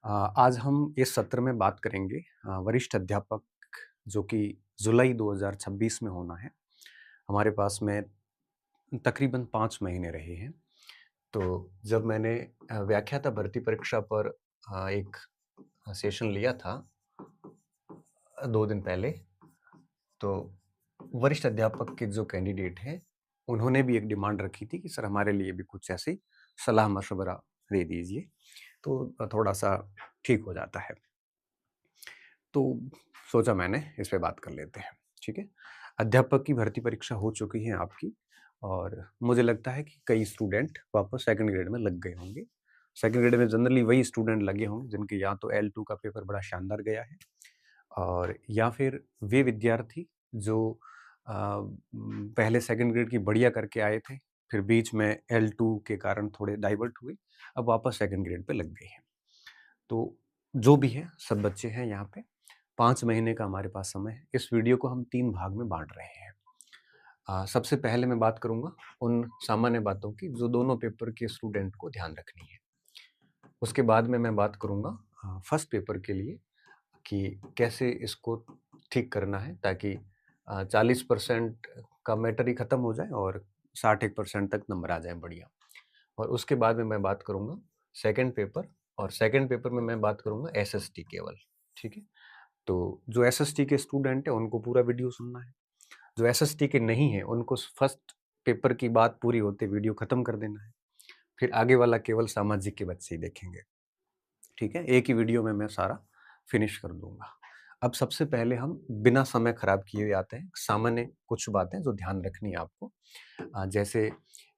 आज हम इस सत्र में बात करेंगे वरिष्ठ अध्यापक जो कि जुलाई 2026 में होना है। हमारे पास में तकरीबन 5 महीने रहे हैं। तो जब मैंने व्याख्याता भर्ती परीक्षा पर एक सेशन लिया था 2 दिन पहले, तो वरिष्ठ अध्यापक के जो कैंडिडेट हैं, उन्होंने भी एक डिमांड रखी थी कि सर हमारे लिए भी कुछ ऐसी सलाह-मशवरा दे दीजिए, तो थोड़ा-सा ठीक हो जाता है। तो सोचा मैंने इस पे बात कर लेते हैं, ठीक है? अध्यापक की भर्ती परीक्षा हो चुकी है आपकी और मुझे लगता है कि कई स्टूडेंट वापस सेकंड ग्रेड में लग गए होंगे। सेकंड ग्रेड में जनरली वही स्टूडेंट लगे होंगे जिनके या तो L2 का पेपर बड़ा शानदार गया है और या फिर वे विद्यार्थी जो पहले सेकंड ग्रेड की बढ़िया करके आए थे, फिर बीच में L2 के कारण थोड़े डाइवर्ट हुए, अब वापस सेकंड ग्रेड पे लग गए हैं। तो जो भी है, सब बच्चे हैं यहाँ पे। 5 महीने का हमारे पास समय है। इस वीडियो को हम 3 भाग में बाँट रहे हैं। सबसे पहले मैं बात करूँगा उन सामान्य बातों की जो दोनों पेपर के स्टूडेंट को ध्यान रखनी है। उसके बाद में मैं बात करूँगा फर्स्ट पेपर के लिए कि कैसे इसको ठीक करना है ताकि 40% का मैटर ही खत्म हो जाए और 60-1% तक नंबर आ जाए बढ़िया। और उसके बाद में मैं बात करूँगा सेकंड पेपर और सेकंड पेपर में मैं बात करूँगा एसएसटी केवल, ठीक है? तो जो एसएसटी के स्टूडेंट हैं उनको पूरा वीडियो सुनना है। जो एसएसटी के नहीं हैं उनको फर्स्ट पेपर की बात पूरी होते वीडियो खत्म कर देना है। फिर आगे वाला केवल सामाजिक के बच्चे ही देखेंगे, ठीक है? एक ही वीडियो में मैं सारा फिनिश कर दूँगा। अब सबसे पहले हम बिना समय खराब किए आते हैं, सामान्य कुछ बातें जो ध्यान रखनी है आपको। जैसे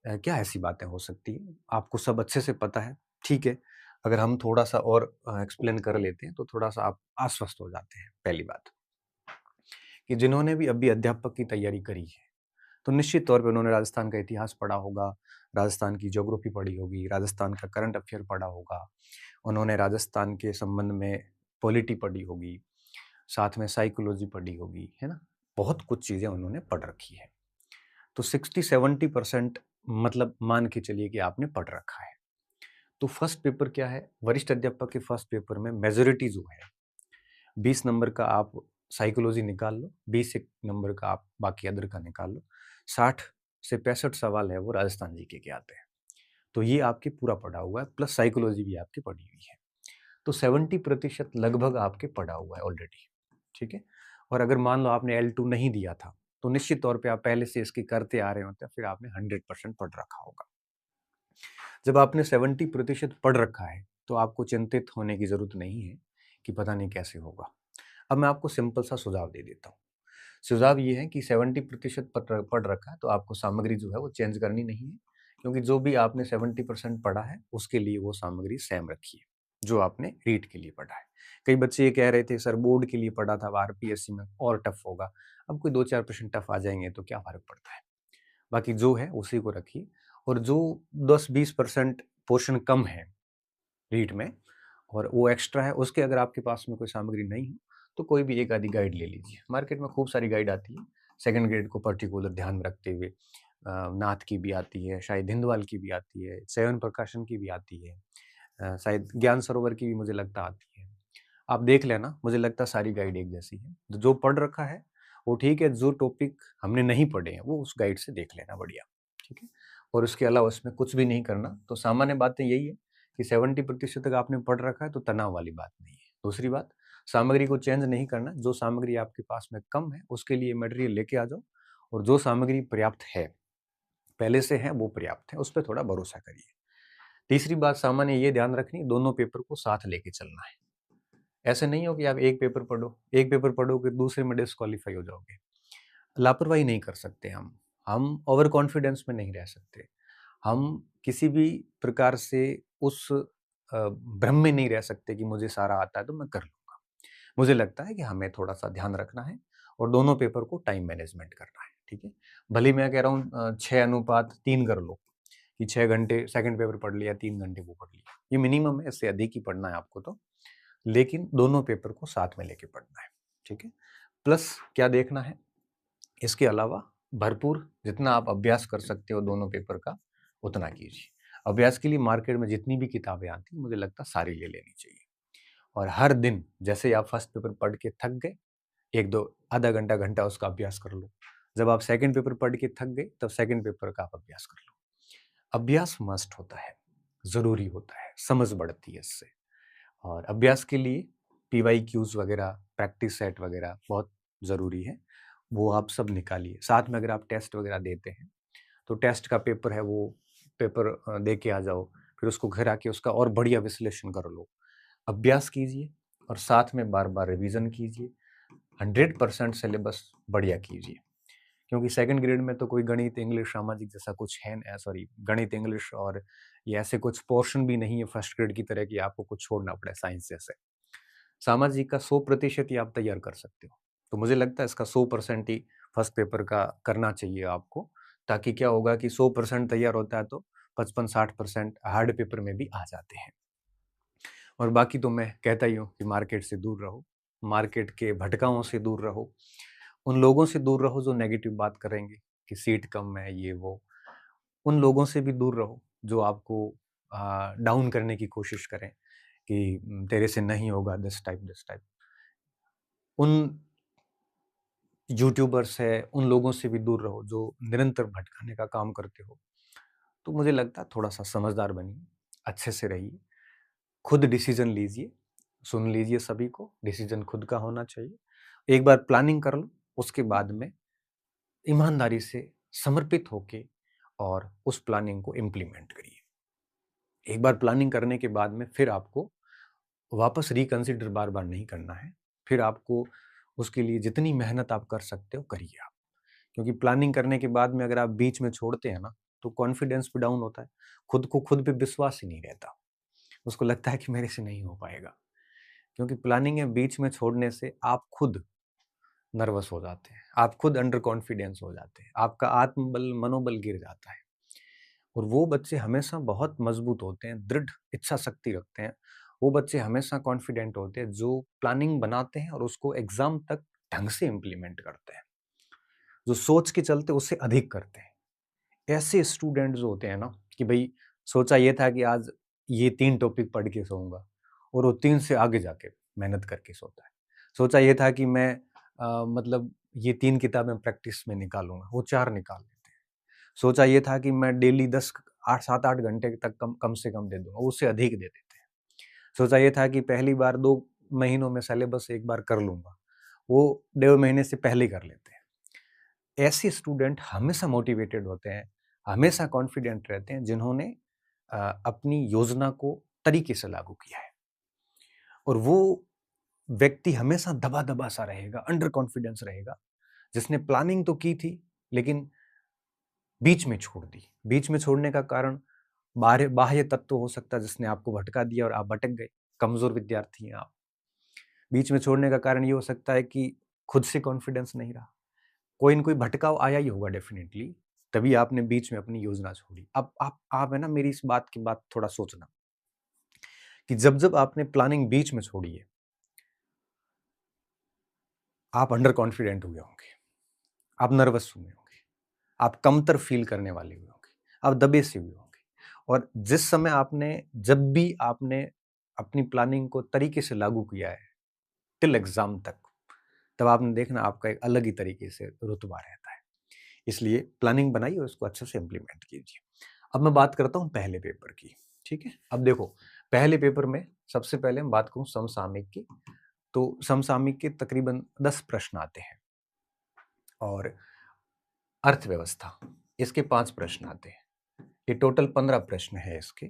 क्या ऐसी बातें हो सकती हैं? आपको सब अच्छे से पता है, ठीक है। अगर हम थोड़ा-सा और एक्सप्लेन कर लेते हैं तो थोड़ा-सा आप आश्वस्त हो जाते हैं, पहली बात। कि जिन्होंने भी अभी अध्यापक की तैयारी करी है, तो निश्चित तौर पे उन्होंने राजस्थान का इतिहास पढ़ा होगा, राजस्थान की ज्योग्राफी पढ़ी होगी, राजस्थान का करंट अफेयर पढ़ा होगा, उन्होंने राजस्थान के संबंध में पॉलिटी पढ़ी होगी, साथ में साइकोलॉजी पढ़ी होगी, है ना? बहुत कुछ चीज़ें उन्होंने पढ़ रखी है। तो 60-70% मतलब मान के चलिए कि आपने पढ़ रखा है। तो फर्स्ट पेपर क्या है? वरिष्ठ अध्यापक के फर्स्ट पेपर में मेजॉरिटी जो है, 20 नंबर का आप साइकोलॉजी निकाल लो, 20 एक नंबर का आप बाकी अदर का निकाल लो, 60 से 65 सवाल है वो राजस्थान जीके के आते हैं। तो ये आपके पूरा पढ़ा हुआ है प्लस साइकोलॉजी भी आपकी पढ़ी हुई है। तो 70% लगभग आपके पढ़ा हुआ है ऑलरेडी, ठीक है? और अगर मान लो आपने L2 नहीं दिया था, तो निश्चित तौर पे आप पहले से इसकी करते आ रहे होते हैं, फिर आपने 100% पढ़ रखा होगा। जब आपने 70% पढ़ रखा है, तो आपको चिंतित होने की ज़रूरत नहीं है कि पता नहीं कैसे होगा। अब मैं आपको सिंपल सा सुझाव दे देता हूँ। सुझाव ये है कि 70% पढ़ रखा है, तो आपको सामग्री जो है वो चेंज करनी नहीं है, क्योंकि जो भी आपने 70% पढ़ा है, उसके लिए वो सामग्री सेम रखिए, जो आपने रीट के लिए पढ़ा है। कई बच्चे ये कह रहे थे सर बोर्ड के लिए पढ़ा था, अब आरपीएससी में और टफ होगा। अब कोई 2-4% टफ आ जाएँगे तो क्या फ़र्क पड़ता है? बाकी जो है उसी को रखिए और जो 10-20% पोर्शन कम है रीट में और वो एक्स्ट्रा है, उसके अगर आपके पास में कोई सामग्री नहीं हो, तो कोई भी एक आधी गाइड ले लीजिए। मार्केट में खूब सारी गाइड आती है, सेकंड ग्रेड को पर्टिकुलर ध्यान में रखते हुए। नाथ की भी आती है, शायद हिंदवाल की भी आती है, च्यवन प्रकाशन की भी आती है, शायद ज्ञान सरोवर की भी मुझे लगता आती है। आप देख लेना, मुझे लगता है सारी गाइड एक जैसी है। जो पढ़ रखा है, वो ठीक है, जो टॉपिक हमने नहीं पढ़े हैं, वो उस गाइड से देख लेना बढ़िया, ठीक है? और उसके अलावा उसमें कुछ भी नहीं करना, तो सामान्य बातें यही है कि 70% तक आपने पढ़ रखा है, तो तनाव वाली बात नहीं है। दूसरी बात, सामग्री को चेंज नहीं करना, जो सामग्री आपके पास में कम है, उसके लिए मटेरियल लेके आ जाओ और जो सामग्री पर्याप्त है, पहले से है, वो पर्याप्त है, उस पे थोड़ा भरोसा करिए। तीसरी बात सामान्य ये ध्यान रखनी, दोनों पेपर को साथ लेके चलना है। ऐसे नहीं हो कि आप एक पेपर पढ़ोगे दूसरे में डिस्क्वालीफाई हो जाओगे। लापरवाही नहीं कर सकते हम ओवर कॉन्फिडेंस में नहीं रह सकते। हम किसी भी प्रकार से उस भ्रम में नहीं रह सकते कि मुझे सारा आता है तो मैं कर लूँगा। मुझे लगता है कि हमें थोड़ा-सा ध्यान रखना है और दोनों पेपर को टाइम मैनेजमेंट करना है, ठीक है? भले ही मैं कह रहा हूँ 6:3 कर लो, कि 6 घंटे सेकंड पेपर पढ़ लिया, 3 घंटे वो पढ़ लिया। ये मिनिमम है, इससे अधिक ही पढ़ना है आपको तो। लेकिन दोनों पेपर को साथ में लेके पढ़ना है, ठीक है? प्लस क्या देखना है, इसके अलावा भरपूर जितना आप अभ्यास कर सकते हो दोनों पेपर का, उतना कीजिए। अभ्यास के लिए मार्केट में जितनी भी किताबें आती हैं, मुझे लगता है सारी ले लेनी चाहिए। और हर दिन जैसे ही आप फर्स्ट पेपर पढ़ के थक गए, 1-2 आधा घंटा, घंटा उसका अभ्यास कर लो। जब आप सेकंड पेपर पढ़ के थक गए, तब सेकंड पेपर का आप अभ्यास कर लो। अभ्यास मस्ट होता है, ज़रूरी होता है, समझ बढ़ती है इससे। और अभ्यास के लिए पीवाईक्यूज़ वगैरह, प्रैक्टिस सेट वगैरह बहुत ज़रूरी है, वो आप सब निकालिए। साथ में अगर आप टेस्ट वगैरह देते हैं, तो टेस्ट का पेपर है वो पेपर दे के आ जाओ, फिर उसको घर आके उसका और बढ़िया विश्लेषण कर लो। अभ्यास कीजिए और साथ में बार-बार रिवीजन कीजिए। 100% सिलेबस बढ़िया कीजिए, क्योंकि सेकंड ग्रेड में तो कोई गणित, इंग्लिश, सामाजिक जैसा कुछ है सॉरी गणित, इंग्लिश और ये ऐसे कुछ पोर्शन भी नहीं है फर्स्ट ग्रेड की तरह कि आपको कुछ छोड़ना पड़े साइंस जैसे। सामाजिक का 100% ही आप तैयार कर सकते हो। तो मुझे लगता है इसका 100% ही फर्स्ट पेपर का करना चाहिए आपको, ताकि क्या होगा कि 100% तैयार होता है तो 55-60% हार्ड पेपर में भी आ जाते हैं। और बाकी तो मैं कहता ही हूँ कि मार्केट से दूर रहो, मार्केट के भटकाओं से दूर रहो, उन लोगों से दूर रहो जो नेगेटिव बात करेंगे कि सीट कम है, ये वो। उन लोगों से भी दूर रहो जो आपको डाउन करने की कोशिश करें कि तेरे से नहीं होगा, दिस टाइप। उन यूट्यूबर्स है, उन लोगों से भी दूर रहो जो निरंतर भटकाने का काम करते हो। तो मुझे लगता है थोड़ा-सा समझदार बनिए, अच्छे से रहिए, खुद डिसीज़न लीजिए, सुन लीजिए सभी को, डिसीज़न खुद का होना चाहिए। एक बार प्लानिंग कर लो, उसके बाद में ईमानदारी से समर्पित होके और उस प्लानिंग को इम्प्लीमेंट करिए। एक बार प्लानिंग करने के बाद में फिर आपको वापस रिकंसिडर बार-बार नहीं करना है। फिर आपको उसके लिए जितनी मेहनत आप कर सकते हो, करिए आप। क्योंकि प्लानिंग करने के बाद में अगर आप बीच में छोड़ते हैं ना, तो कॉन्फिडेंस भी डाउन होता है। खुद को खुद पे विश्वास ही नहीं रहता। उसको लगता है कि मेरे से नहीं हो पाएगा। क्योंकि प्लानिंग में बीच में छोड़ने से आप खुद नर्वस हो जाते हैं। आप खुद अंडर कॉन्फिडेंस हो जाते हैं। आपका आत्मबल, मनोबल गिर जाता है। और वो बच्चे हमेशा बहुत मजबूत होते हैं, दृढ़ इच्छा शक्ति रखते हैं। वो बच्चे हमेशा कॉन्फिडेंट होते हैं जो प्लानिंग बनाते हैं और उसको एग्ज़ाम तक ढंग से इम्प्लीमेंट करते हैं। जो सोच के चलते उससे अधिक करते हैं। ऐसे स्टूडेंट जो होते हैं ना कि भई सोचा ये था कि आज ये 3 टॉपिक पढ़ के सोऊँगा और वो 3 से आगे जाके मेहनत करके सोता है। सोचा ये था कि मैं मतलब ये 3 किताबें प्रैक्टिस में निकालूँगा, वो 4 निकाल लेते हैं। सोचा ये था कि मैं डेली 10 8 7-8 घंटे तक कम कम से कम दे दूँगा, उससे अधिक दे देते हैं। सोचा ये था कि पहली बार 2 महीनों में सिलेबस एक बार कर लूँगा, वो डेढ़ महीने से पहले ही कर लेते हैं। ऐसे स्टूडेंट हमेशा मोटिवेटेड होते हैं, हमेशा कॉन्फिडेंट रहते हैं जिन्होंने अपनी योजना को तरीके से लागू किया है। और वो व्यक्ति हमेशा दबा-दबा सा रहेगा, अंडर कॉन्फिडेंस रहेगा, जिसने प्लानिंग तो की थी, लेकिन बीच में छोड़ दी। बीच में छोड़ने का कारण बाहर बाह्य तत्व हो सकता है जिसने आपको भटका दिया और आप भटक गए, कमज़ोर विद्यार्थी हैं आप। बीच में छोड़ने का कारण ये हो सकता है कि खुद से कॉन्फिडेंस नहीं रहा। कोई न कोई भटकाव आया ही होगा डेफ़िनेटली, तभी आपने बीच में अपनी योजना छोड़ी। अब आप है ना मेरी इस बात की बात थोड़ा सोचना, कि जब-जब आपने प्लानिंग बीच में छोड़ी है, आप अंडर कॉन्फिडेंट हुए होंगे, आप नर्वस हुए होंगे, आप कमतर फ़ील करने वाले हुए होंगे, आप दबे से हुए होंगे। और जिस समय जब भी आपने अपनी प्लानिंग को तरीके से लागू किया है, टिल एग्ज़ाम तक, तब आपने देखना आपका एक अलग ही तरीके से रुतबा रहता है। इसलिए प्लानिंग बनाइए और उसको अच्छे से इम्प्लीमेंट कीजिए। अब मैं बात करता हूँ पहले पेपर की, ठीक है? अब देखो, पहले पेपर में सबसे पहले मैं बात करूँ समसामयिक की, तो समसामयिक के तकरीबन 10 प्रश्न आते हैं और अर्थव्यवस्था, इसके 5 प्रश्न आते हैं। ये टोटल 15 प्रश्न है इसके।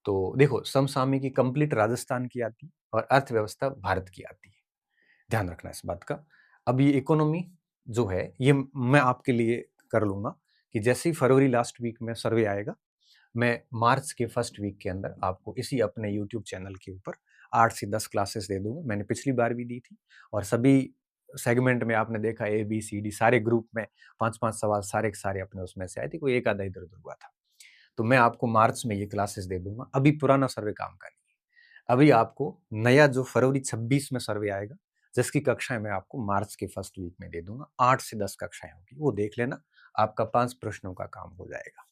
तो देखो, समसामयिकी कंप्लीट राजस्थान की आती है और अर्थव्यवस्था भारत की आती है। ध्यान रखना इस बात का। अब ये इकोनॉमी जो है, ये मैं आपके लिए कर लूँगा कि जैसे ही फरवरी लास्ट वीक में सर्वे आएगा, मैं मार्च के फर्स्ट वीक के अंदर आपको इसी अपने यूट्यूब चैनल के ऊपर 8 से 10 क्लासेस दे दूँगा। मैंने पिछली बार भी दी थी और सभी सेगमेंट में आपने देखा ए, बी, सी, डी सारे ग्रुप में 5-5 सवाल सारे के सारे अपने उसमें से आए थे, कोई एक आधा इधर-उधर हुआ था। तो मैं आपको मार्च में ये क्लासेस दे दूँगा। अभी पुराना सर्वे काम का नहीं है। अभी आपको नया जो फरवरी 26 में सर्वे आएगा, जिसकी कक्षाएँ मैं आपको मार्च के फर्स्ट वीक में दे दूँगा। 8 से 10 कक्षाएँ होगी, वो देख लेना, आपका 5 प्रश्नों का काम हो जाएगा।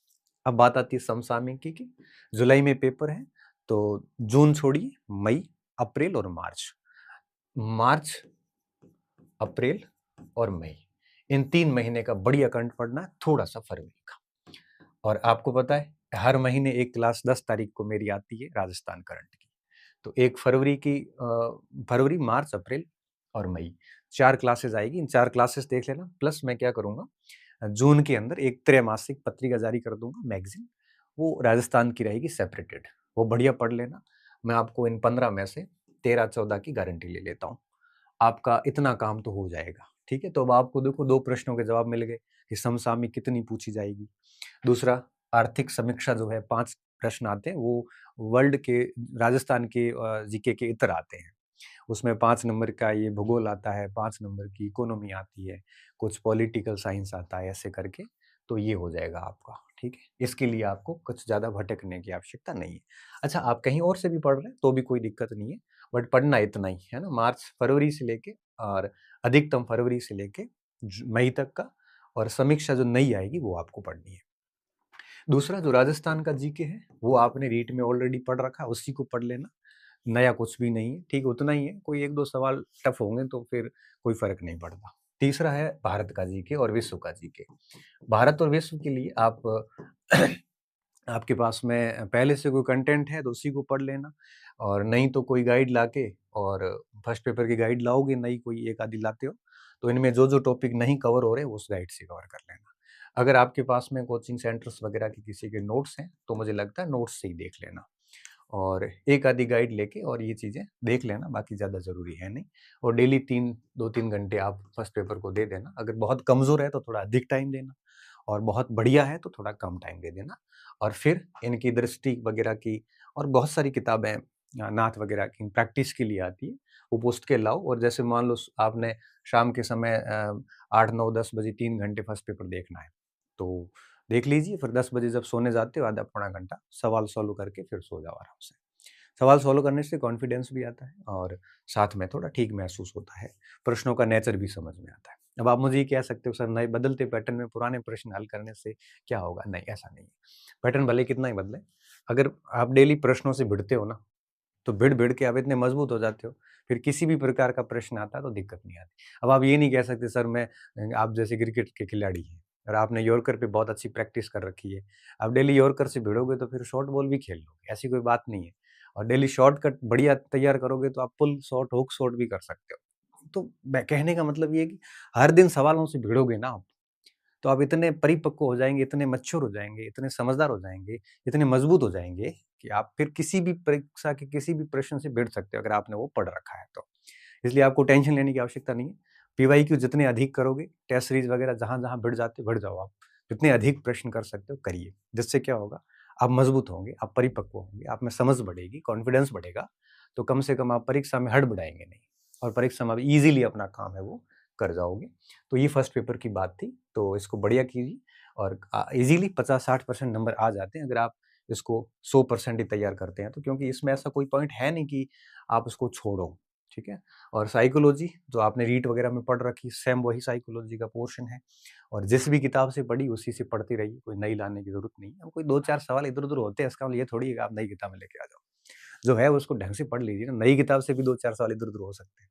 अब बात आती है समसामयिकी की। जुलाई में पेपर है, तो जून छोड़िए, मई अप्रैल और मार्च। मार्च, अप्रैल और मई, इन 3 महीने का बढ़िया करंट पढ़ना है, थोड़ा-सा फरवरी का। और आपको पता है हर महीने एक क्लास 10 तारीख को मेरी आती है राजस्थान करंट की। तो एक फरवरी की फरवरी, मार्च, अप्रैल और मई 4 क्लासेस आएगी। इन 4 क्लासेस देख लेना। प्लस मैं क्या करूँगा, जून के अंदर एक त्रैमासिक पत्रिका जारी कर दूँगा, मैगज़ीन। वो राजस्थान की रहेगी सेपरेटेड। वो बढ़िया पढ़ लेना। मैं आपको इन 15 में से 13-14 की गारंटी ले लेता हूँ। आपका इतना काम तो हो जाएगा, ठीक है? तो अब आपको देखो 2 प्रश्नों के जवाब मिल गए कि समसामयिक कितनी पूछी जाएगी। दूसरा, आर्थिक समीक्षा जो है 5 प्रश्न आते हैं, वो वर्ल्ड के, राजस्थान के जीके के इतर आते हैं। उसमें 5 नंबर का ये भूगोल आता है, 5 नंबर की इकोनॉमी आती है, कुछ पॉलिटिकल साइंस आता है, ऐसे करके। तो ये हो जाएगा आपका, ठीक है? इसके लिए आपको कुछ ज़्यादा भटकने की आवश्यकता नहीं है। अच्छा, आप कहीं और से भी पढ़ रहे हैं तो भी कोई दिक्कत नहीं है, बट पढ़ना इतना ही है ना, मार्च, फरवरी से लेके और अधिकतम फरवरी से लेके मई तक का, और समीक्षा जो नई आएगी वो आपको पढ़नी है। दूसरा, जो राजस्थान का जीके है वो आपने रीट में ऑलरेडी पढ़ रखा है, उसी को पढ़ लेना। नया कुछ भी नहीं है, ठीक उतना ही है। कोई 1-2 सवाल टफ होंगे तो फिर कोई फर्क नहीं पड़ता। तीसरा है भारत का जीके और विश्व का जीके। भारत और विश्व के लिए आप आपके पास में पहले से कोई कंटेंट है तो उसी को पढ़ लेना, और नहीं तो कोई गाइड लाके, और फर्स्ट पेपर की गाइड लाओगे, नई कोई एक आधी लाते हो, तो इनमें जो जो टॉपिक नहीं कवर हो रहे उस गाइड से कवर कर लेना। अगर आपके पास में कोचिंग सेंटर्स वगैरह के किसी के नोट्स हैं तो मुझे लगता है नोट्स से ही देख लेना, और एक आधी गाइड लेके और ये चीज़ें देख लेना, बाकी ज़्यादा ज़रूरी है नहीं। और डेली 2-3 घंटे आप फर्स्ट पेपर को दे देना। अगर बहुत कमज़ोर है तो थोड़ा अधिक टाइम देना, और बहुत बढ़िया है तो थोड़ा कम टाइम दे देना। और फिर इनकी दृष्टि वगैरह की और बहुत सारी किताबें नाथ वगैरह की प्रैक्टिस के लिए आती है, वो पुस्तकें के लाओ। और जैसे मान लो आपने शाम के समय 8-9-10 बजे 3 घंटे फर्स्ट पेपर देखना है, तो देख लीजिए। फिर 10 बजे जब सोने जाते हो आधा पौना घंटा सवाल सॉल्व करके फिर सो जाओ आराम से। सवाल सॉल्व करने से कॉन्फिडेंस भी आता है और साथ में थोड़ा ठीक महसूस होता है। प्रश्नों का नेचर भी समझ में आता है। अब आप मुझे ये कह सकते हो सर, नए बदलते पैटर्न में पुराने प्रश्न हल करने से क्या होगा? नहीं, ऐसा नहीं है। पैटर्न भले कितना ही बदले, अगर आप डेली प्रश्नों से भिड़ते हो ना, तो भिड़-भिड़ के आप इतने मजबूत हो जाते हो, फिर किसी भी प्रकार का प्रश्न आता है तो दिक्कत नहीं आती। अब आप ये नहीं कह सकते सर मैं आप जैसे क्रिकेट के खिलाड़ी हैं और आपने यॉर्कर पे बहुत अच्छी प्रैक्टिस कर रखी है। आप डेली यॉर्कर से भिड़ोगे तो फिर शॉर्ट बॉल भी खेल लोगे, ऐसी कोई बात नहीं है। और डेली शॉर्टकट बढ़िया तैयार करोगे तो आप पुल शॉट, हुक शॉट भी कर सकते हो। तो मैं कहने का मतलब ये है कि हर दिन सवालों से भिड़ोगे ना आप, तो आप इतने परिपक्व हो जाएँगे, इतने मैच्योर हो जाएँगे, इतने समझदार हो जाएँगे, इतने मजबूत हो जाएँगे कि आप फिर किसी भी परीक्षा के किसी भी प्रश्न से भिड़ सकते हो अगर आपने वो पढ़ रखा है तो। इसलिए आपको टेंशन लेने की आवश्यकता नहीं है। पीवाईक्यू जितने अधिक करोगे, टेस्ट सीरीज़ वगैरह जहाँ-जहाँ भिड़ जाते हो, भिड़ जाओ आप। जितने अधिक प्रश्न कर सकते हो करिए। जिससे क्या होगा, आप मजबूत होंगे, आप परिपक्व होंगे, आप में समझ बढ़ेगी, कॉन्फिडेंस बढ़ेगा, तो कम से कम आप परीक्षा में हड़बड़ाएँगे नहीं और परीक्षा में आप ईज़िली अपना काम है वो कर जाओगे। तो ये फर्स्ट पेपर की बात थी, तो इसको बढ़िया कीजिए और ईज़िली 50-60% नंबर आ जाते हैं अगर आप इसको 100% ही तैयार करते हैं तो, क्योंकि इसमें ऐसा कोई पॉइंट है नहीं कि आप उसको छोड़ो, ठीक है? और साइकोलॉजी जो आपने रीट वगैरह में पढ़ रखी, सेम वही साइकोलॉजी का पोर्शन है और जिस भी किताब से पढ़ी उसी से पढ़ती रहिए, कोई नई लाने की ज़रूरत नहीं है। अब कोई 2-4 सवाल इधर-उधर होते हैं, इसका मतलब ये थोड़ी है कि आप नई किताबें लेके आ जाओ। जो है उसको ढंग से पढ़ लीजिए ना, नई किताब से भी 2-4 सवाल इधर-उधर हो सकते हैं।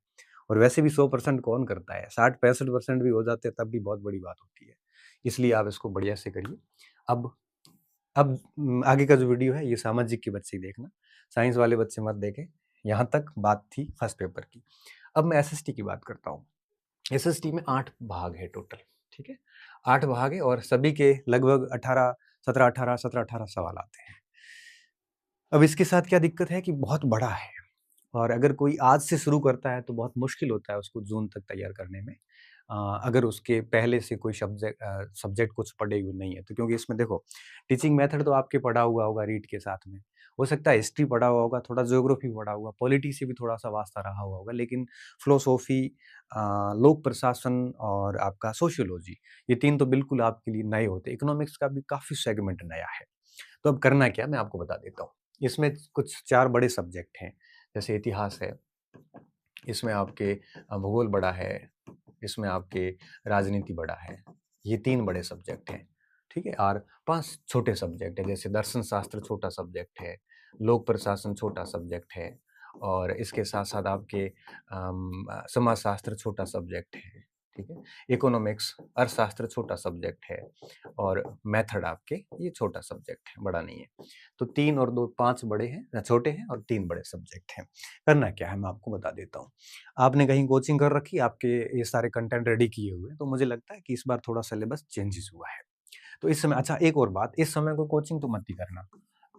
और वैसे भी 100% कौन करता है? 60-65% भी हो जाते हैं तब भी बहुत बड़ी बात होती है। इसलिए आप इसको बढ़िया से करिए। अब आगे का जो वीडियो है ये सामाजिक के बच्चे ही देखना, साइंस वाले बच्चे मत देखें। यहाँ तक बात थी फर्स्ट पेपर की। अब मैं एसएसटी की बात करता हूँ। एसएसटी में 8 भाग है टोटल, ठीक है? 8 भाग है और सभी के लगभग 18, 17-18, 17-18 सवाल आते हैं। अब इसके साथ क्या दिक्कत है कि बहुत बड़ा है और अगर कोई आज से शुरू करता है तो बहुत मुश्किल होता है उसको जून तक तैयार करने में। अगर उसके पहले से कोई सब्जेक्ट कुछ पढ़े हुए नहीं है तो, क्योंकि इसमें देखो टीचिंग मेथड तो आपके पढ़ा हुआ होगा रीट के साथ में, हो सकता है हिस्ट्री पढ़ा हुआ होगा, थोड़ा ज्योग्राफी पढ़ा हुआ, पॉलिटी से भी थोड़ा सा वास्ता रहा हुआ होगा, लेकिन फिलोसॉफी, लोक प्रशासन और आपका सोशियोलॉजी, ये 3 तो बिल्कुल आपके लिए नए होते हैं। इकोनॉमिक्स का भी काफ़ी सेगमेंट नया है। तो अब करना क्या, मैं आपको बता देता हूँ। इसमें कुछ 4 बड़े सब्जेक्ट हैं, जैसे इतिहास है, इसमें आपके भूगोल बड़ा है, इसमें आपके राजनीति बड़ा है। ये 3 बड़े सब्जेक्ट हैं, ठीक है? और 5 छोटे सब्जेक्ट हैं, जैसे दर्शन शास्त्र छोटा सब्जेक्ट है, लोक प्रशासन छोटा सब्जेक्ट है और इसके साथ-साथ आपके समाजशास्त्र छोटा सब्जेक्ट है, ठीक है? इकोनॉमिक्स, अर्थशास्त्र छोटा सब्जेक्ट है और मेथड आपके ये छोटा सब्जेक्ट है, बड़ा नहीं है। तो 3 और 2 5 बड़े हैं छोटे हैं और 3 बड़े सब्जेक्ट हैं। करना क्या है मैं आपको बता देता हूँ। आपने कहीं कोचिंग कर रखी है, आपके ये सारे कंटेंट रेडी किए हुए हैं, तो मुझे लगता है कि इस बार थोड़ा सिलेबस चेंजेस हुआ है। तो इस समय अच्छा एक और बात, इस समय कोई कोचिंग तो मत ही करना।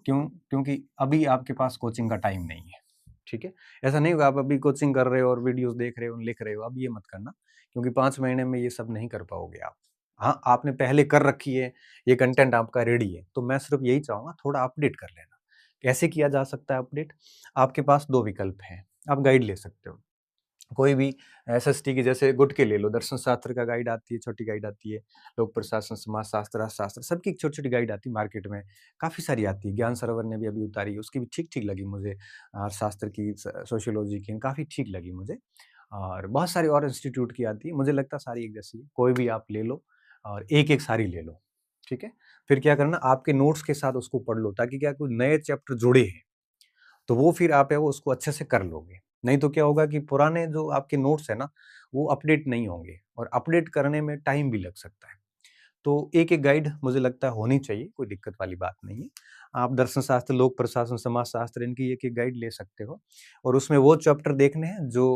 क्यों? क्योंकि अभी आपके पास कोचिंग का टाइम नहीं है, ठीक है? ऐसा नहीं होगा आप अभी कोचिंग कर रहे हो और वीडियोज़ देख रहे हो, लिख रहे हो, अब ये मत करना क्योंकि 5 महीने में ये सब नहीं कर पाओगे आप। हाँ, आपने पहले कर रखी है, ये कंटेंट आपका रेडी है, तो मैं सिर्फ़ यही चाहूँगा थोड़ा अपडेट कर लेना। कैसे किया जा सकता है अपडेट? आपके पास 2 विकल्प हैं, आप गाइड ले सकते हो। कोई भी एसएसटी की जैसे गुट के ले लो, दर्शन शास्त्र का गाइड आती है, छोटी गाइड आती है, लोक प्रशासन, समाजशास्त्र, अर्थशास्त्र सबकी छोटी-छोटी गाइड आती है मार्केट में, काफ़ी सारी आती है। ज्ञान सरोवर ने भी अभी उतारी है, उसकी भी ठीक-ठीक लगी मुझे। अर्थशास्त्र की, सोशियोलॉजी की काफ़ी ठीक लगी मुझे और बहुत सारी और इंस्टीट्यूट की आती है, मुझे लगता है सारी एक जैसी है। कोई भी आप ले लो और एक-एक सारी ले लो, ठीक है? फिर क्या करना आपके नोट्स के साथ उसको पढ़ लो ताकि क्या कोई नए चैप्टर जुड़े हैं। तो वो फिर आप है वो उसको अच्छे से कर लोगे। नहीं तो क्या होगा कि पुराने जो आपके नोट्स हैं ना, वो अपडेट नहीं होंगे और अपडेट करने में टाइम भी लग सकता है। तो एक-एक गाइड मुझे लगता है होनी चाहिए, कोई दिक्कत वाली बात नहीं है। आप दर्शन शास्त्र, लोक प्रशासन, समाजशास्त्र इनकी एक-एक गाइड ले सकते हो और उसमें वो चैप्टर देखने हैं जो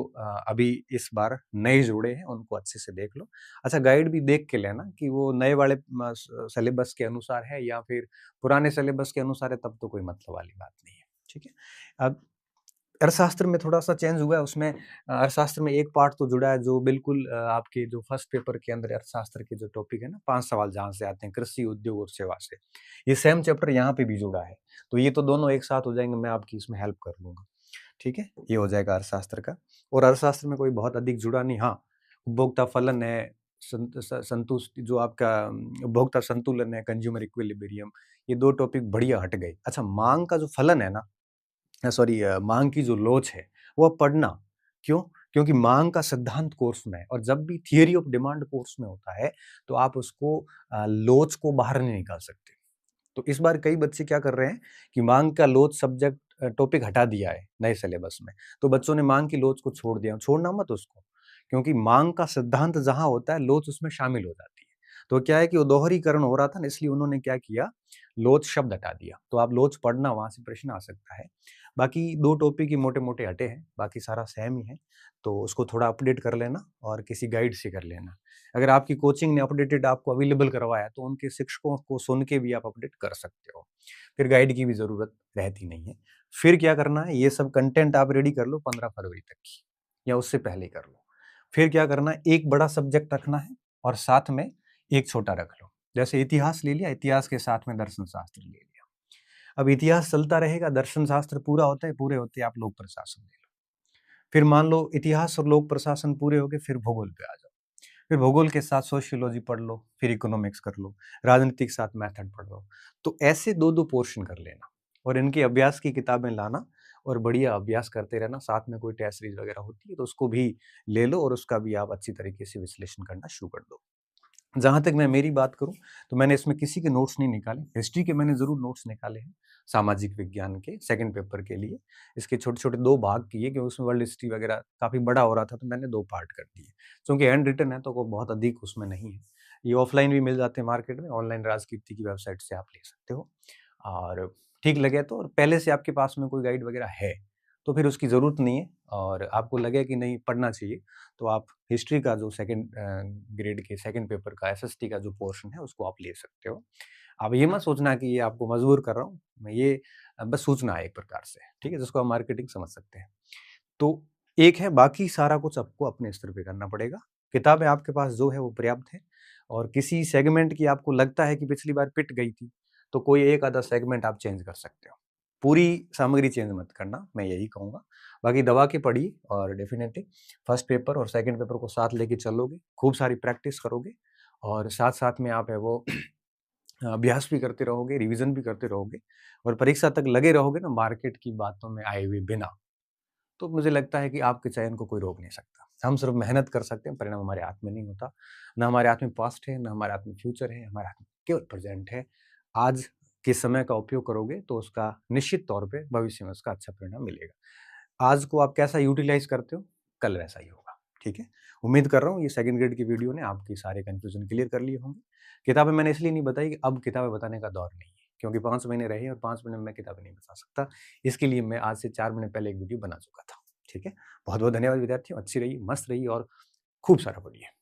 अभी इस बार नए जुड़े हैं, उनको अच्छे से देख लो। अच्छा गाइड भी देख के लेना कि वो नए वाले सिलेबस के अनुसार है या फिर पुराने सिलेबस के अनुसार है, तब तो कोई मतलब वाली बात नहीं है, ठीक है? अब अर्थशास्त्र में थोड़ा-सा चेंज हुआ है उसमें अर्थशास्त्र में एक पार्ट तो जुड़ा है जो बिल्कुल आपके जो फर्स्ट पेपर के अंदर अर्थशास्त्र के जो टॉपिक है ना 5 सवाल जहाँ से आते हैं कृषि, उद्योग और सेवा से। ये सेम चैप्टर यहाँ पे भी जुड़ा है। तो ये तो दोनों एक साथ हो जाएँगे, मैं आपकी इसमें हेल्प कर लूँगा। ठीक है? ये हो जाएगा अर्थशास्त्र का और अर्थशास्त्र में कोई बहुत अधिक जुड़ा नहीं हाँ, उपभोक्ता फलन है, संतुष्टि जो आपका उपभोक्ता संतुलन है, कंज्यूमर इक्विलिब्रियम ये 2 टॉपिक बढ़िया हट गए। अच्छा माँग का जो फलन है ना सॉरी मांग की जो लोच है, वो आप पढ़ना। क्यों? क्योंकि मांग का सिद्धांत कोर्स में है और जब भी थियरी ऑफ डिमांड कोर्स में होता है, तो आप उसको लोच को बाहर नहीं निकाल सकते। तो इस बार कई बच्चे क्या कर रहे हैं कि मांग का लोच सब्जेक्ट टॉपिक हटा दिया है नए सिलेबस में। तो बच्चों ने मांग की लोच को छोड़ दिया। छोड़ना मत उसको, क्योंकि मांग का सिद्धांत जहाँ होता है, लोच उसमें शामिल हो जाती है। तो क्या है कि वो दोहरीकरण हो रहा था ना, इसलिए उन्होंने क्या किया, लोच शब्द हटा दिया। तो आप लोच पढ़ना, वहाँ से प्रश्न आ सकता है। बाकी 2 टॉपिक ही मोटे-मोटे हटे हैं, बाकी सारा सेम ही है। तो उसको थोड़ा अपडेट कर लेना और किसी गाइड से कर लेना। अगर आपकी कोचिंग ने अपडेटेड आपको अवेलेबल करवाया, तो उनके शिक्षकों को सुन के भी आप अपडेट कर सकते हो। फिर गाइड की भी ज़रूरत रहती नहीं है। फिर क्या करना है, ये सब कंटेंट आप रेडी कर लो 15 फरवरी तक की या उससे पहले कर लो। फिर क्या करना है, एक बड़ा सब्जेक्ट रखना है और साथ में एक छोटा रख लो। जैसे इतिहास ले लिया, इतिहास के साथ में दर्शन शास्त्र ले लिया। अब इतिहास चलता रहेगा, दर्शन शास्त्र पूरा होता है, पूरे होते आप लोक प्रशासन ले लो। फिर मान लो इतिहास और लोक प्रशासन पूरे हो गए, फिर भूगोल पे आ जाओ। फिर भूगोल के साथ सोशियोलॉजी पढ़ लो, फिर इकोनॉमिक्स कर लो, राजनीति के साथ मेथड पढ़ लो। तो ऐसे 2-2 पोर्शन कर लेना और इनके अभ्यास की किताबें लाना और बढ़िया अभ्यास करते रहना। साथ में कोई टेस्ट सीरीज वगैरह होती है तो उसको भी ले लो और उसका भी आप अच्छी तरीके से विश्लेषण करना शुरू कर दो। जहाँ तक मैं मेरी बात करूँ, तो मैंने इसमें किसी के नोट्स नहीं निकाले। हिस्ट्री के मैंने ज़रूर नोट्स निकाले हैं, सामाजिक विज्ञान के सेकंड पेपर के लिए। इसके छोटे-छोटे 2 भाग किए क्योंकि उसमें वर्ल्ड हिस्ट्री वगैरह काफ़ी बड़ा हो रहा था, तो मैंने 2 पार्ट कर दिए। चूँकि हैंड रिटन है, तो वो बहुत अधिक उसमें नहीं है। ये ऑफ़लाइन भी मिल जाते हैं मार्केट में, ऑनलाइन राजकीर्ति की वेबसाइट से आप ले सकते हो। और ठीक लगे तो और पहले से आपके पास में कोई गाइड वगैरह है, तो फिर उसकी ज़रूरत नहीं है और आपको लगे कि नहीं पढ़ना चाहिए, तो आप हिस्ट्री का जो सेकंड ग्रेड के सेकंड पेपर का एसएसटी का जो पोर्शन है उसको आप ले सकते हो। अब ये मत सोचना कि ये आपको मजबूर कर रहा हूँ, मैं ये बस सूचना है एक प्रकार से, ठीक है? जिसको आप मार्केटिंग समझ सकते हैं। तो एक है बाकी सारा कुछ आपको अपने स्तर पे करना पड़ेगा। किताबें आपके पास जो है वो पर्याप्त है और किसी सेगमेंट की आपको लगता है कि पिछली बार पिट गई थी, तो कोई एक आधा सेगमेंट आप चेंज कर सकते हो। पूरी सामग्री चेंज मत करना, मैं यही कहूँगा। बाकी दबा के पढ़िए और डेफ़िनेटली फर्स्ट पेपर और सेकंड पेपर को साथ लेके चलोगे, खूब सारी प्रैक्टिस करोगे और साथ-साथ में आप है वो अभ्यास भी करते रहोगे, रिवीज़न भी करते रहोगे और परीक्षा तक लगे रहोगे ना मार्केट की बातों में आए हुए बिना, तो मुझे लगता है कि आपके चयन को कोई रोक नहीं सकता। हम सिर्फ मेहनत कर सकते हैं, परिणाम हमारे हाथ में नहीं होता। ना हमारे हाथ में पास्ट है, ना हमारे हाथ में फ्यूचर है, हमारे हाथ में केवल प्रेज़ेंट है। आज के समय का उपयोग करोगे तो उसका निश्चित तौर पे भविष्य में उसका अच्छा परिणाम मिलेगा। आज को आप कैसा यूटिलाइज़ करते हो, कल वैसा ही होगा, ठीक है? उम्मीद कर रहा हूँ ये सेकंड ग्रेड की वीडियो ने आपके सारे कन्फ्यूज़न क्लियर कर लिए होंगे। किताबें मैंने इसलिए नहीं बताई कि अब किताबें बताने का दौर नहीं है, क्योंकि 5 महीने रहे और 5 महीने में मैं किताबें नहीं बता सकता। इसके लिए मैं आज से 4 महीने पहले एक वीडियो बना चुका था, ठीक है? बहुत-बहुत धन्यवाद विद्यार्थियों, अच्छी रहिए, मस्त रहिए और खूब सारा पढ़िए।